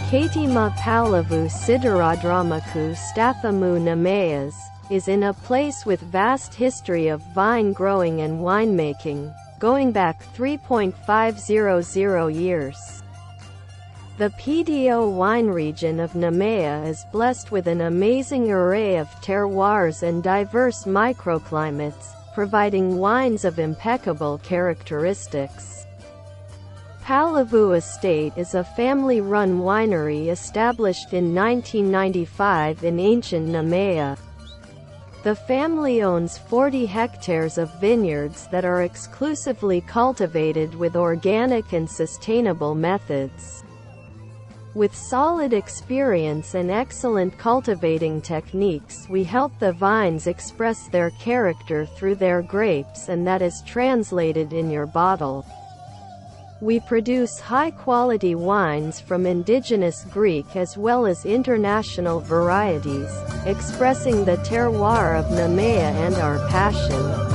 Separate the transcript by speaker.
Speaker 1: Katima Palavou Siderodromakou Stathamou Nemeas, is in a place with vast history of vine growing and winemaking, going back 3.500 years. The PDO wine region of Nemea is blessed with an amazing array of terroirs and diverse microclimates, providing wines of impeccable characteristics. Palavou Estate is a family-run winery established in 1995 in ancient Nemea. The family owns 40 hectares of vineyards that are exclusively cultivated with organic and sustainable methods. With solid experience and excellent cultivating techniques, we help the vines express their character through their grapes, and that is translated in your bottle. We produce high-quality wines from indigenous Greek as well as international varieties, expressing the terroir of Nemea and our passion.